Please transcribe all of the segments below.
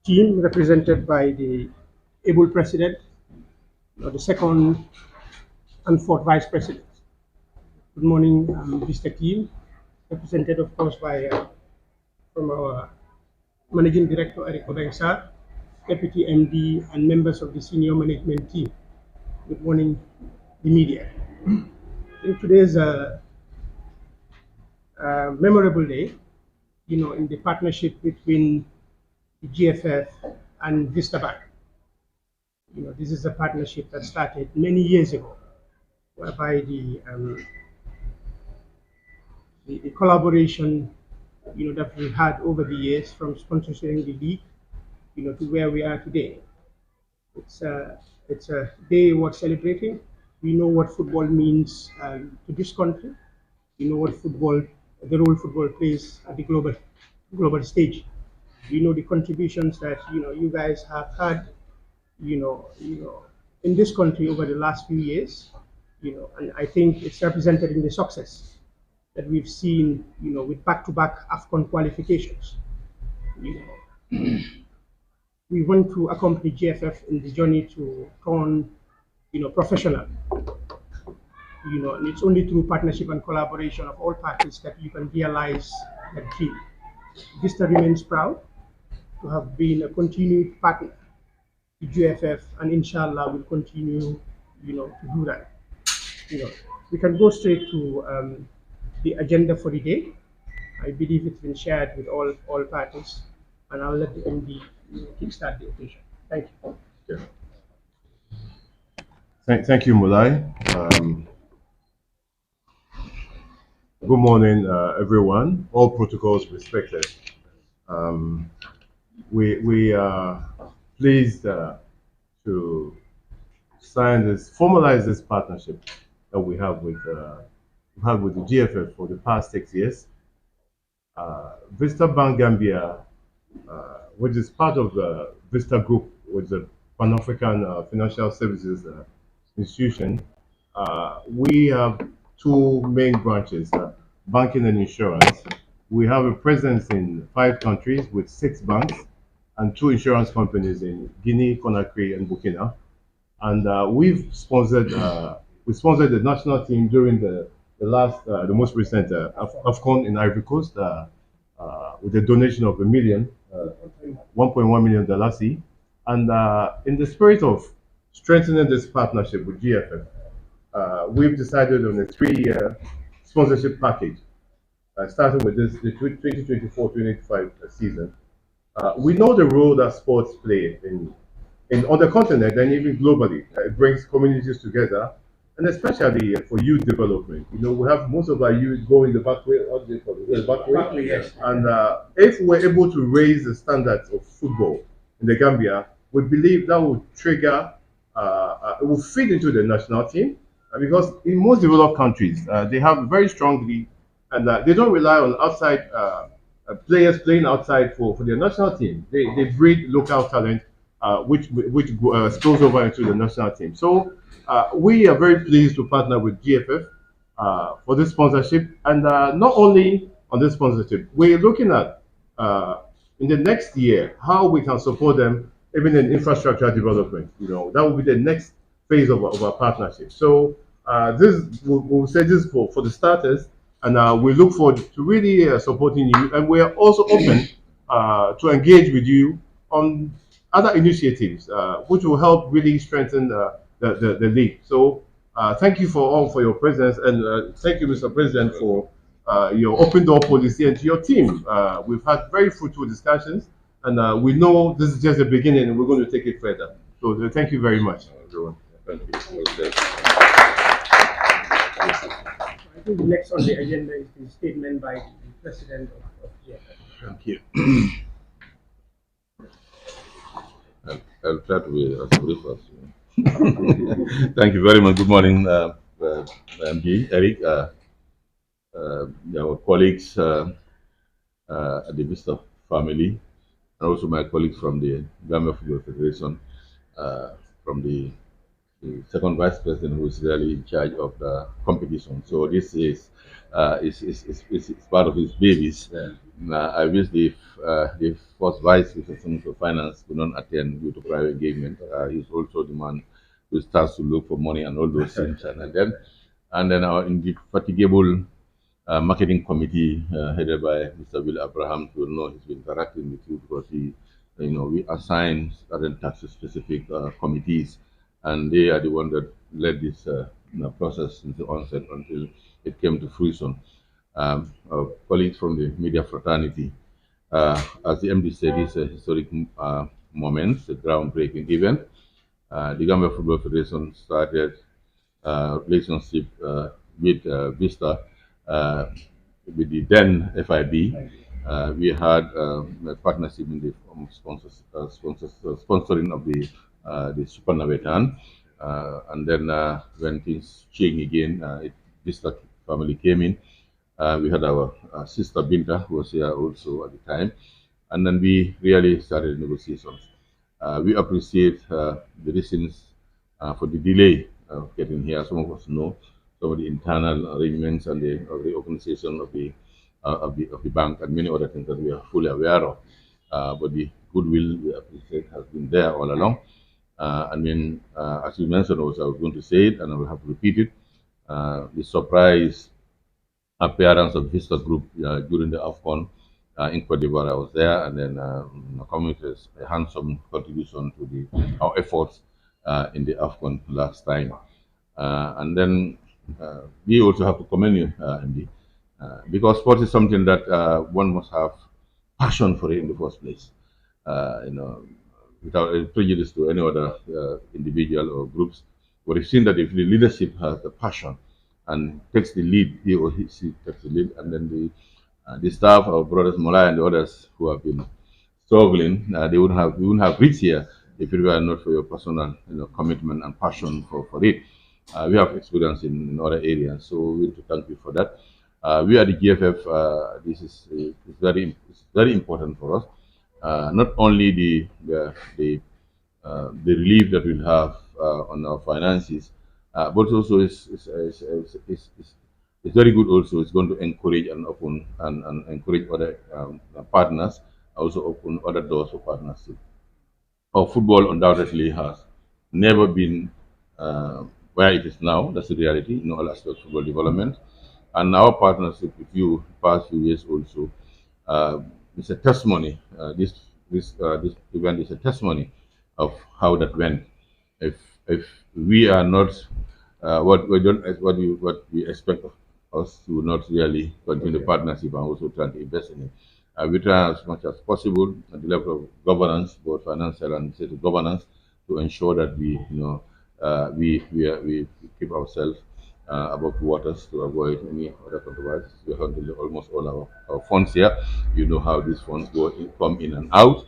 team represented by the able president, the second and fourth vice president. Good morning, Vista team, represented of course by from our managing director Eric Obengsar, deputy MD, and members of the senior management team. Good morning, the media. In today's memorable day, in the partnership between the GFF and Vista Bank. This is a partnership that started many years ago, whereby the collaboration, that we had over the years from sponsoring the league, to where we are today. It's a day worth celebrating. We know what football means to this country. We know the role football plays at the global stage. We know the contributions that you guys have had, in this country over the last few years, and I think it's represented in the success that we've seen, with back-to-back AFCON qualifications. We want to accompany GFF in the journey to turn, professional. And it's only through partnership and collaboration of all parties that you can realize that dream. Vista remains proud to have been a continued partner to GFF, and inshallah will continue, to do that. We can go straight to the agenda for the day. I believe it's been shared with all parties, and I'll let the MD kickstart the occasion. Thank you. Yeah. Thank you, Mulai. Good morning, everyone. All protocols respected. We are pleased to formalize this partnership that we have with the GFF for the past 6 years. Vista Bank Gambia, which is part of the Vista Group, which is a Pan-African financial services institution. We have two main branches, banking and insurance. We have a presence in 5 countries with 6 banks and 2 insurance companies in Guinea, Conakry, and Burkina. And we sponsored the national team during the most recent AFCON in Ivory Coast with a donation of $1.1 million. And in the spirit of strengthening this partnership with GFF, we've decided on a 3-year sponsorship package, starting with the 2024-2025 season. We know the role that sports play on the continent and even globally. It brings communities together, and especially for youth development. We have most of our youth go in the back way. What do they call it? The back way. Yes. And if we're able to raise the standards of football in the Gambia, we believe that will trigger, it will feed into the national team. Because in most developed countries, they have very strong league, and they don't rely on outside players playing outside for their national team. They breed local talent, which spills over into the national team. So we are very pleased to partner with GFF for this sponsorship, and not only on this sponsorship, we're looking at in the next year how we can support them even in infrastructure development. That will be the next phase of our partnership. So we'll say this for the starters, and we look forward to really supporting you, and we are also open to engage with you on other initiatives which will help really strengthen the league. So thank you for your presence, and thank you, Mr. President, for your open door policy, and to your team. We've had very fruitful discussions, and we know this is just the beginning, and we're going to take it further. So thank you very much, everyone. Thank you. I think the next on the agenda is the statement by the President of GFF. Thank you. I'll try to be as brief as you. Thank you very much. Good morning, MD, Eric, our colleagues at the Vista family, and also my colleagues from the Gambia Football Federation, from the the second vice president who is really in charge of the competition. So this is part of his babies. I wish the first vice president for finance could not attend due to private engagement. He's also the man who starts to look for money and all those things. And then our indefatigable marketing committee headed by Mr. Will Abraham. You will know he's been interacting with you because we assign certain tax-specific committees, and they are the one that led this process since the onset until it came to fruition. Our colleagues from the media fraternity, as the MD said, it's a historic moment, a groundbreaking event. The Gambia Football Federation started relationship with Vista, with the then FIB. We had a partnership in the sponsoring of the Super Navetan. And then when things changed again, Vista family came in. We had our sister Binta, who was here also at the time. And then we really started negotiations. We appreciate the reasons for the delay of getting here. Some of us know some of the internal arrangements and the organization of the bank and many other things that we are fully aware of. But the goodwill we appreciate has been there all along. As you mentioned, also I was going to say it and I will have to repeat it. The surprise appearance of Vista Group during the AFCON in Cote d'Ivoire. I was there, and then committed a handsome contribution to our efforts in the AFCON last time. And then we also have to commend you, Andy, because sport is something that one must have passion for it in the first place. Without a prejudice to any other individual or groups, but we've seen that if the leadership has the passion and takes the lead, he or she takes the lead, and then the staff, our brothers Molai and the others who have been struggling, we wouldn't have reached here if it were not for your personal commitment and passion for it. We have experience in other areas, so we want to thank you for that. We are the GFF. This is very important for us. Not only the relief that we'll have on our finances, but also it's very good. Also, it's going to encourage and open and encourage other partners. Also, open other doors for partnership. Our football undoubtedly has never been where it is now. That's the reality in all aspects of football development. And our partnership with you past few years also is a testimony. This event is a testimony of how that went. If we are not what we expect of us to not really continue the partnership and also trying to invest in it. We try as much as possible at the level of governance, both financial and state governance, to ensure that we keep ourselves above waters to avoid any other controversies. We handle almost all our funds here. You know how these funds come in and out.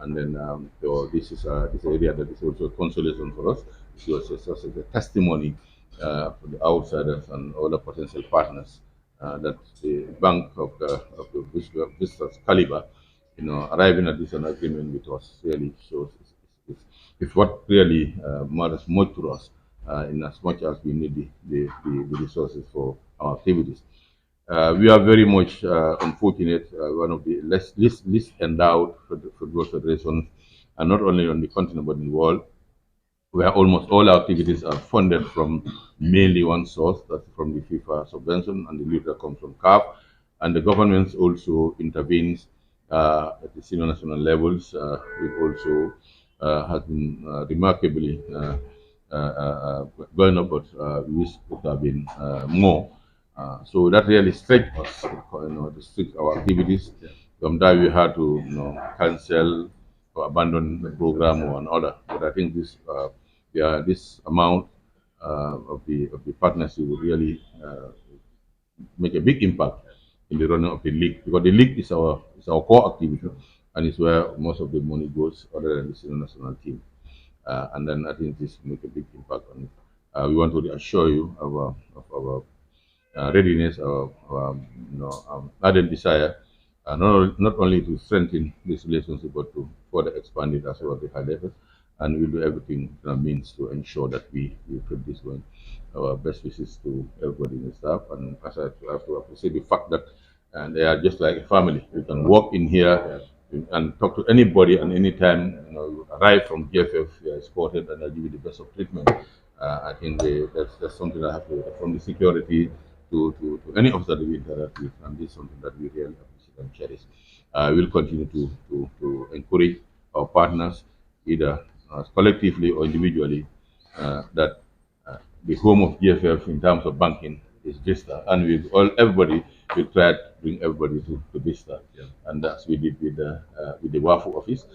And then so this area that is also a consolation for us. It was just a testimony for the outsiders and other potential partners that the bank of the Vista's caliber, arriving at this agreement with us really shows it's what really matters much to us in as much as we need the resources for our activities. We are very much unfortunate, one of the least endowed football federations, and not only on the continent but in the world, where almost all our activities are funded from mainly one source, that's from the FIFA subvention, and the lead that comes from CAF. And the government also intervenes at the senior national levels. It also has been remarkably going up, but we wish it could have been more. So that really stretched us, restrict our activities. Sometimes we had to, cancel or abandon the program or another. But I think this amount of the partnership will really make a big impact in the running of the league, because the league is our core activity, and it's where most of the money goes, other than the senior national team. And then I think this will make a big impact on it. We want to reassure you of our readiness, our ardent desire, not only to strengthen this relationship, but to further expand it as well at the high level. and we'll do everything in our means to ensure that we keep this going. Our best wishes to everybody in the staff, and as I have to appreciate the fact that they are just like a family. You can walk in here and talk to anybody, and anytime you arrive from GFF, you are escorted, and they'll give you the best of treatment. I think that's something I have to, from the security to any officer that we interact with, and this is something that we really appreciate and cherish. We'll continue to encourage our partners, either collectively or individually, that the home of GFF in terms of banking is Vista, and everybody will try to bring everybody to Vista, and that's we did with the WAFU office.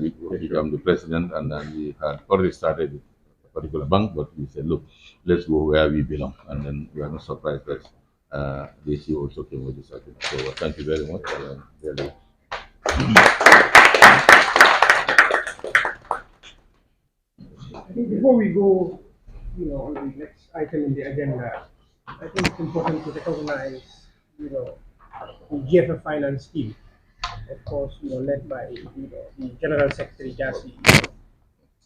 We became the president, and then we had already started a particular bank, but we said, look, let's go where we belong, and then we are not surprised that this year also came with this argument. So thank you very much. Really. I think before we go, on the next item in the agenda, I think it's important to recognize, the GFF finance team, of course, led by, the General Secretary Jassy.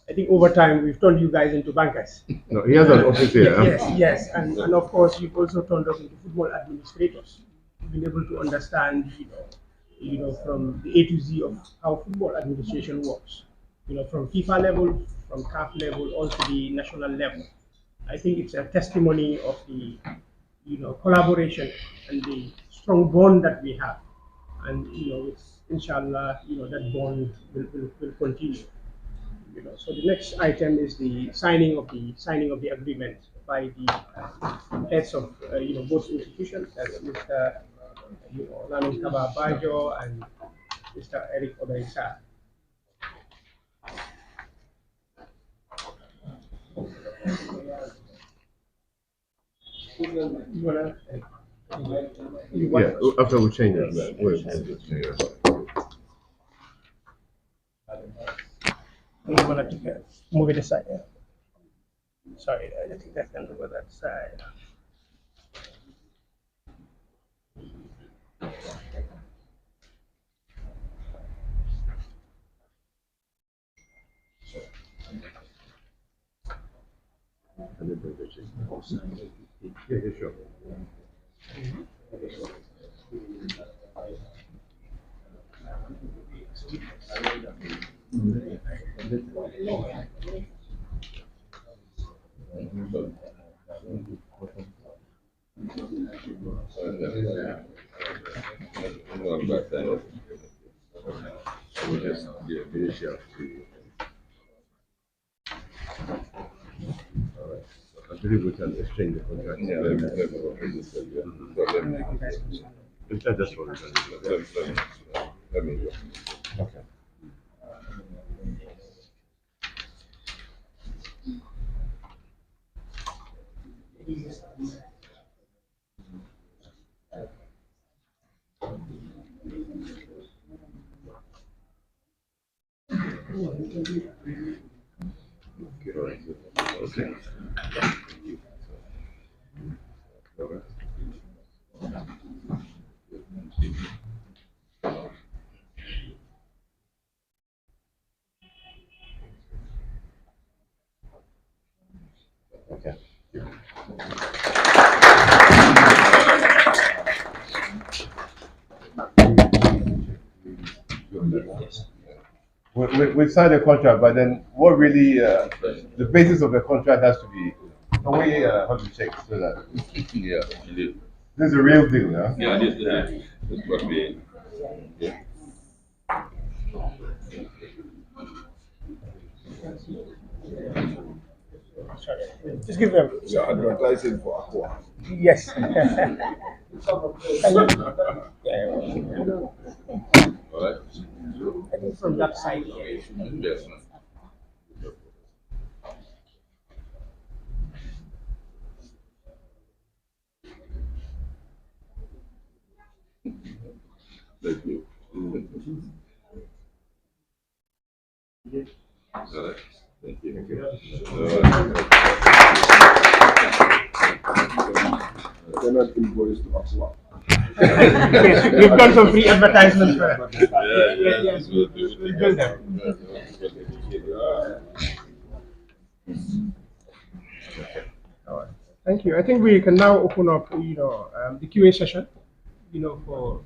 I think over time we've turned you guys into bankers. No, he has an office here. Yes, and of course you've also turned us into football administrators. You've been able to understand, from the A to Z of how football administration works. From FIFA level, from CAF level, all to the national level. I think it's a testimony of the, collaboration and the strong bond that we have, and it's, inshallah, that bond will continue. So the next item is the signing of the agreement by the heads of both institutions, that's Mr. Lamin Kaba Bajo and Mr. Eric Odaisa. After we change it. You want to move it aside? Yeah. Sorry, I think that can go that side. Yeah, sure. I believe we can exchange the contract. That's what we can do. Okay. Okay. Okay. We signed a contract, but then what really the basis of the contract has to be the way how to check so that Yeah, indeed. this is a real deal, yeah? Yeah, this is what we. Yeah. Sorry, just give them. So advertising for Aqua. Yes. All right. I think from that side. Yes. Thank you. All right. Thank you. Cannot invoice to Aqua. Yes, we've done some free advertisements for them. Yeah, Yes, good. we'll build them. Thank you. I think we can now open up, the QA session, for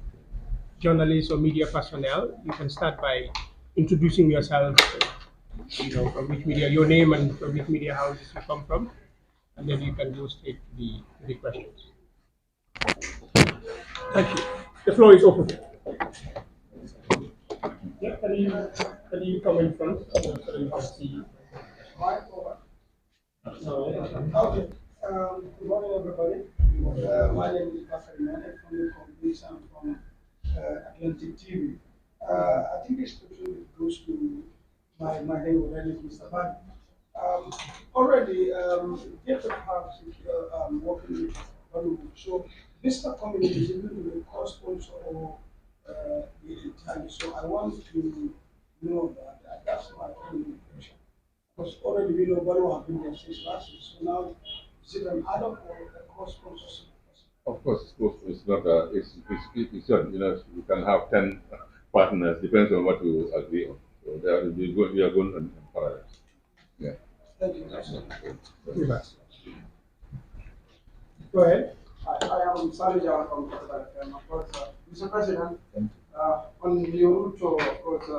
journalists or media personnel. You can start by introducing yourself, from which media, your name and from which media houses you come from, and then you can go straight to the questions. Thank you. The floor is open. Yeah, can you come in front so that you can see? Okay. Good morning, everybody. My name is Pastor Emmanuel from the companies. I'm from Atlantic TV. I think this question goes to my name already, Mr. Bank. Already, GFF have working with Hollywood. So, Vista community is going to be cost also or the entire. So, I want to know that. That's my only question. Because already we know Balo have been there since last year. So now, is it an add-on or a cost sponsorship? Of course, it's not it's you can have 10 partners, depends on what you agree on. So we are going in parallel. Yeah. Thank you. Go ahead. I am Sally Jawan from Mr. President, on your route to, of course,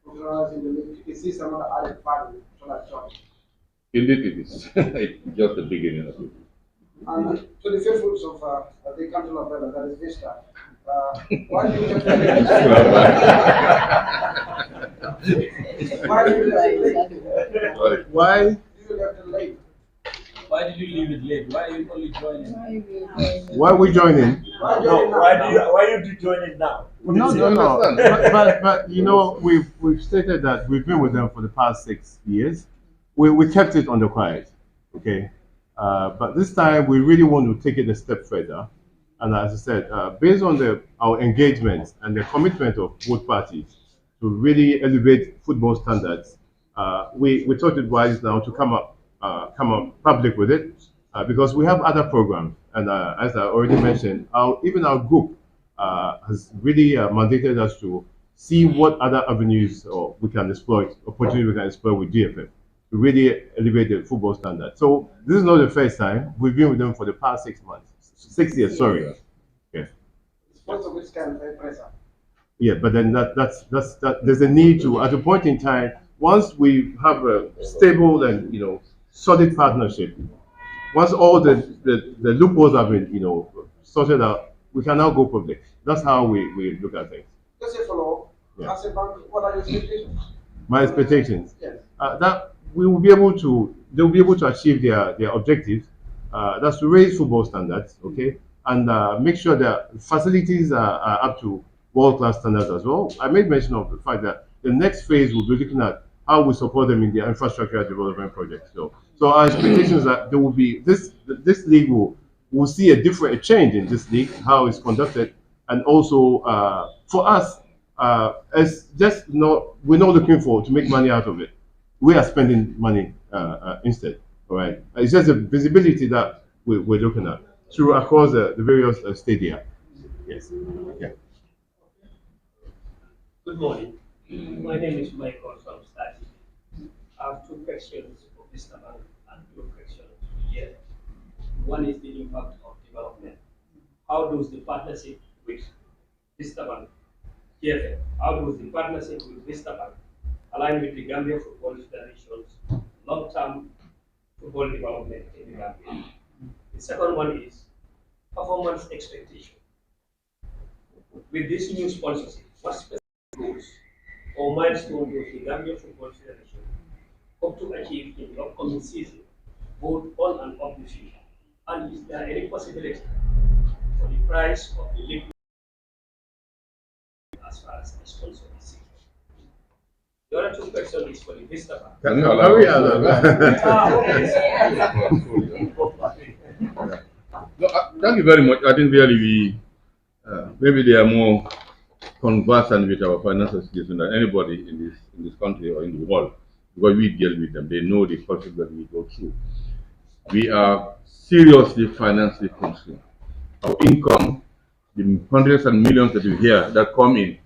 organizing the league, you see some of the added value to that job. Indeed, it is. It's just the beginning of it. And to the faithfuls of the country of Bella, that is Vista, why do you left Why do you left it late? Why? You left it late. Why did you leave it late? Why are you only joining? Why are we joining? Why you joining now? No. but we've stated that we've been with them for the past 6 years. We kept it on the quiet, okay. But this time we really want to take it a step further. And as I said, based on our engagement and the commitment of both parties to really elevate football standards, we thought it wise now to come up public with it, because we have other programs. And as I already mentioned, even our group has really mandated us to see what other avenues we can exploit, opportunities we can exploit with GFF to really elevate the football standard. So this is not the first time. We've been with them for the past 6 months. 6 years, sorry. Okay. Most of which can be present. Yeah, but then that's there's a need to, at a point in time, once we have a stable and solid partnership, once all the loopholes have been sorted out, we can now go public. That's how we look at things. Just a follow-up. Yeah. As a bank, what are your expectations? My expectations. Yes. That we will be able to, they will be able to achieve their objectives. That's to raise football standards, okay, and make sure that facilities are up to world-class standards as well. I made mention of the fact that the next phase will be looking at how we support them in their infrastructure development projects. So our expectations that there will be this league will see a change in this league, how it's conducted, and also for us, it's just we're not looking for to make money out of it. We are spending money instead. All right, it's just the visibility that we're looking at through across the various stadia. Yes. Yeah. Good morning. My name is Michael from Stati. I have 2 questions for Mr. Bank and 2 questions here. One is the impact of development. How does the partnership with Vista Bank, GFF, how does the partnership with Vista Bank align with the Gambia Football Federation's long-term football development in the Gambia? The second one is performance expectation. With this new sponsorship, what specific goals or milestones does the Gambia Football Federation hope to achieve in the upcoming season, both on and off the field? And is there any possibility for the price of the league as far as the sponsor is concerned? The other 2 questions is for the Vista Bank. Can you allow me? No, thank you very much. I think really maybe they are more conversant with our financial situation than anybody in this country or in the world, because we deal with them. They know the process that we go through. We are seriously financially constrained. Our income, the hundreds and millions that you hear that come in,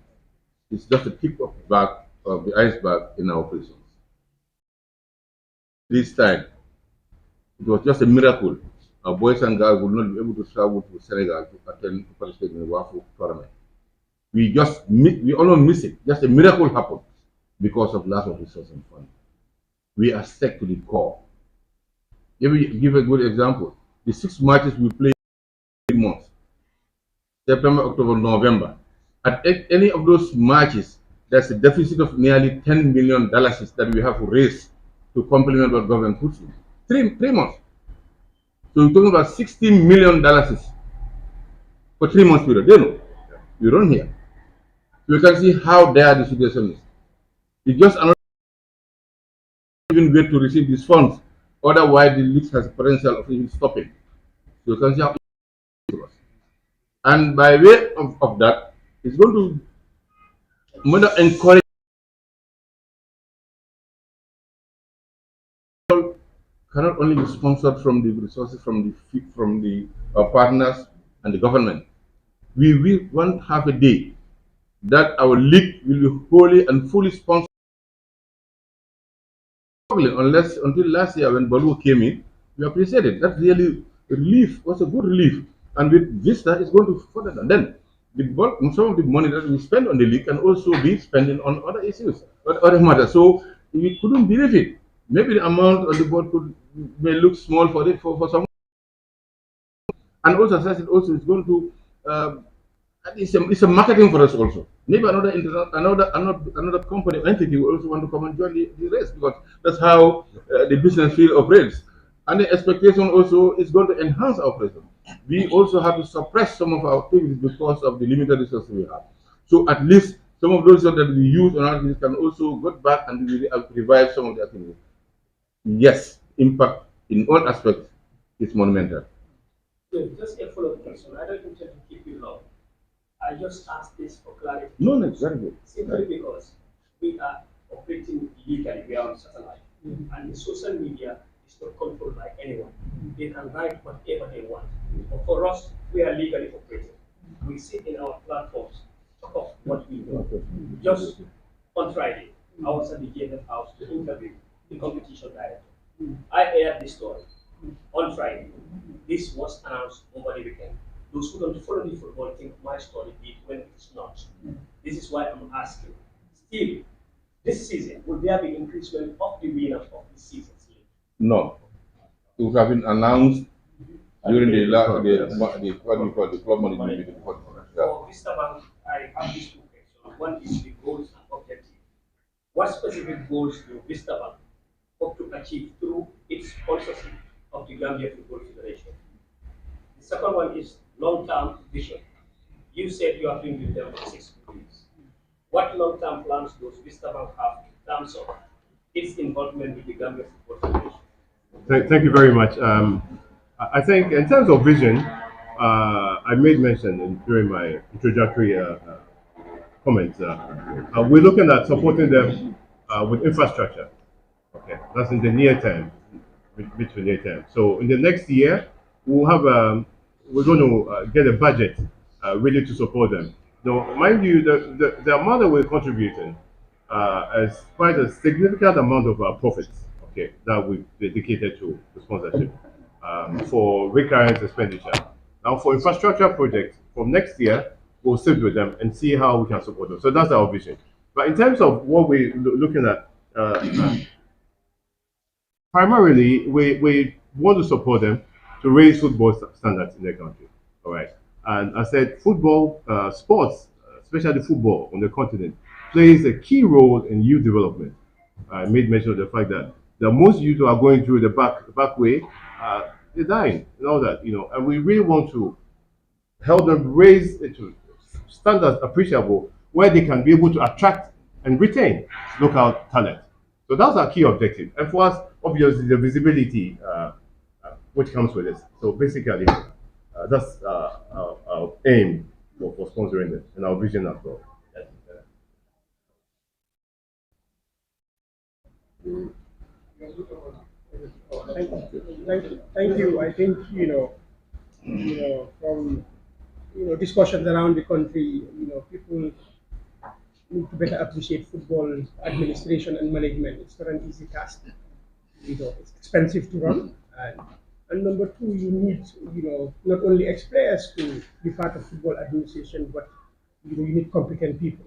is just a tip of the iceberg in our operations. This time, it was just a miracle our boys and girls will not be able to travel to Senegal to attend to participate in the WAFU tournament. We almost miss it. Just a miracle happened because of lack of resources and funding. We are stuck to the core. Let me give a good example. The 6 matches we played in months, September, October, November. At any of those matches, there's a deficit of nearly $10 million that we have to raise to complement what government puts in. Three months. So we're talking about $60 million for 3 months period. They know. We run here. So you can see how dire the situation is. It's just another even way to receive these funds. Otherwise, the league has potential of even stopping. So you can see how it was. And by way of that, it's going to encourage cannot only be sponsored from the resources from the partners and the government. We will want to have a day that our league will be wholly and fully sponsored. Unless until last year when Balu came in, we appreciated that really relief was a good relief, and with Vista it's going to further that. Then some of the money that we spend on the league can also be spending on other issues, other matters. So we couldn't believe it. Maybe the amount on the board may look small for some, and also as I said, also it's going to it's a marketing for us also. Maybe another company entity will also want to come and join the race because that's how the business field operates. And the expectation also is going to enhance our operation. We also have to suppress some of our activities because of the limited resources we have. So at least some of those that we use on our activities can also go back and revive some of the activities. Yes, impact in all aspects is monumental. So just a follow-up question. I don't intend to keep you long. I just asked this for clarity. No, exactly. Simply because we are operating legally, we are on satellite, and the social media is not controlled by anyone. They can write whatever they want. But for us, we are legally operating. We sit in our platforms, talk of what we do. Just on Friday, I was at the GFF house to interview the competition director. I aired this story on Friday. This was announced over the weekend. Those who don't follow the football think my story did when it's not. This is why I'm asking. Still, this season, will there be increasement of the winner of this season's league? No. It would have been announced during what do you call the club money meeting. For Vista Bank, I have these two questions. One is the goals and objectives. What specific goals do Vista Bank hope to achieve through its sponsorship of the Gambia Football Federation? The second one is long-term vision. You said you have been with them for 6 years. What long-term plans does Vista Bank have in terms of its involvement with the Gambia Football Federation? Thank you very much. I think in terms of vision, I made mention during my introductory comments. We're looking at supporting them with infrastructure. Okay, that's in the near term, between near term. So in the next year, we'll have we're going to get a budget really to support them. Now, mind you, the amount that we're contributing is quite a significant amount of our profits. Okay, that we've dedicated to the sponsorship for recurrent expenditure. Now, for infrastructure projects from next year, we'll sit with them and see how we can support them. So that's our vision. But in terms of what we're looking at, primarily, we want to support them to raise football standards in their country. All right. And I said football, sports, especially football on the continent, plays a key role in youth development. I made mention of the fact that the most youth who are going through the back way, they're dying and all that, and we really want to help them raise it to standards appreciable where they can be able to attract and retain local talent. So that's our key objective. And for us, obviously, the visibility which comes with this. So basically, that's our aim for sponsoring it and our vision as well. Thank you. I think from discussions around the country, people need to better appreciate football administration and management. It's not an easy task. It's expensive to run, and And number two, you need, not only ex-players to be part of football administration, but you need competent people.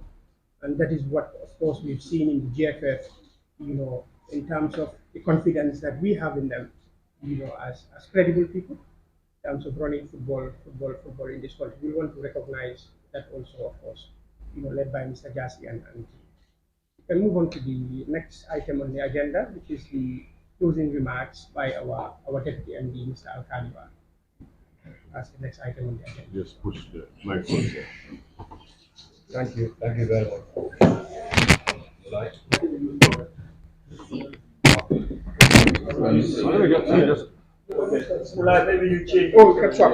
And that is what, of course, we've seen in the GFF, in terms of the confidence that we have in them, as credible people, in terms of running football in this country. We want to recognize that also, of course, led by Mr. Jassy and team. We can move on to the next item on the agenda, which is the closing remarks by our Deputy MD, Mr. Al-Khalifa. That's the next item on the agenda. Just push the microphone there. Thank you very much. Maybe you change. Oh, you can swap.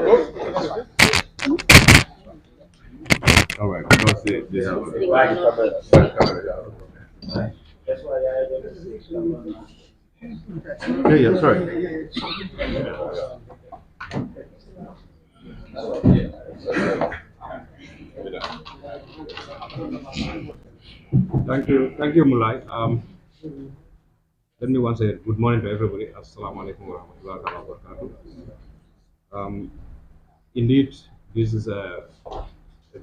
All right, because they have That's why yeah, sorry. Thank you, Mulai. Let me once say good morning to everybody. Assalamu alaikum warahmatullahi wabarakatuh. Indeed, this is a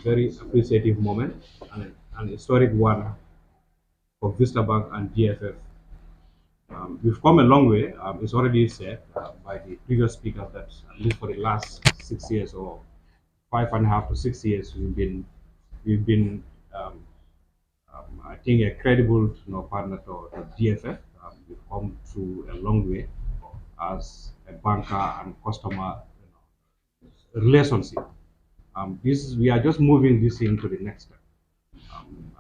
very appreciative moment and an historic one for Vista Bank and GFF. We've come a long way. It's already said by the previous speaker that at least for the last 6 years or 5.5 to 6 years, we've been I think a credible partner to GFF. We've come through a long way as a banker and customer relationship. We are just moving this into the next step.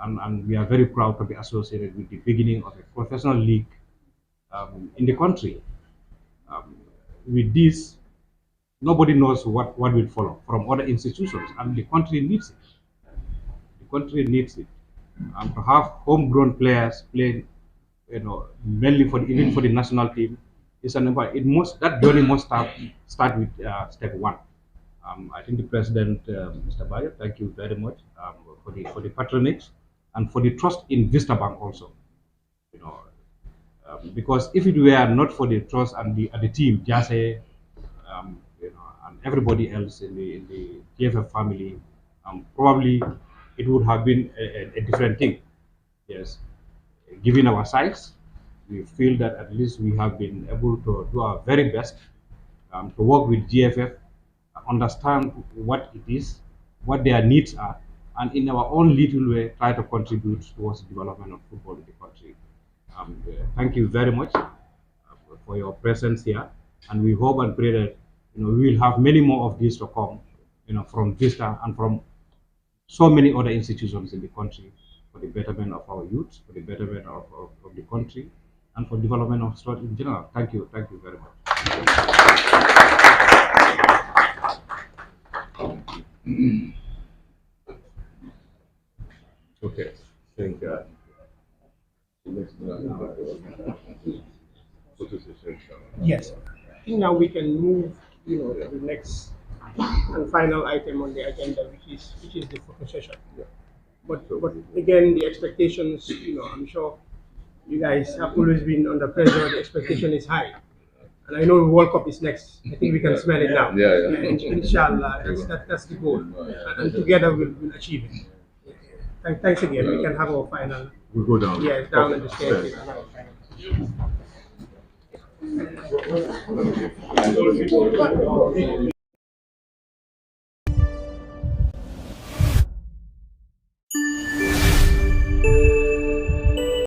And we are very proud to be associated with the beginning of a professional league in the country. With this, nobody knows what will follow from other institutions, and the country needs it. The country needs it. To have homegrown players playing, mainly even for the national team, is an important. That journey must start with step one. I think the president, Mr. Bayo, thank you very much for the patronage and for the trust in Vista Bank also. Because if it were not for the trust and the team, Jase, and everybody else in the GFF family, probably it would have been a different thing. Yes, given our size, we feel that at least we have been able to do our very best to work with GFF, understand what it is, what their needs are, and in our own little way try to contribute towards the development of football in the country. Thank you very much for your presence here, and we hope and pray that we will have many more of these to come, from Vista and from so many other institutions in the country for the betterment of our youth, for the betterment of the country, and for development of sport in general. Thank you very much. okay. Thank you. Yes. I think now we can move, to the next and final item on the agenda, which is the photo session. Yeah. But again, the expectations, I'm sure you guys have always been under pressure. The expectation is high, and I know the World Cup is next. I think we can smell it now. Inshallah, that's the goal, and together we'll achieve it. Thanks again. We can have our final. We'll go down. Yeah, down in the stairs.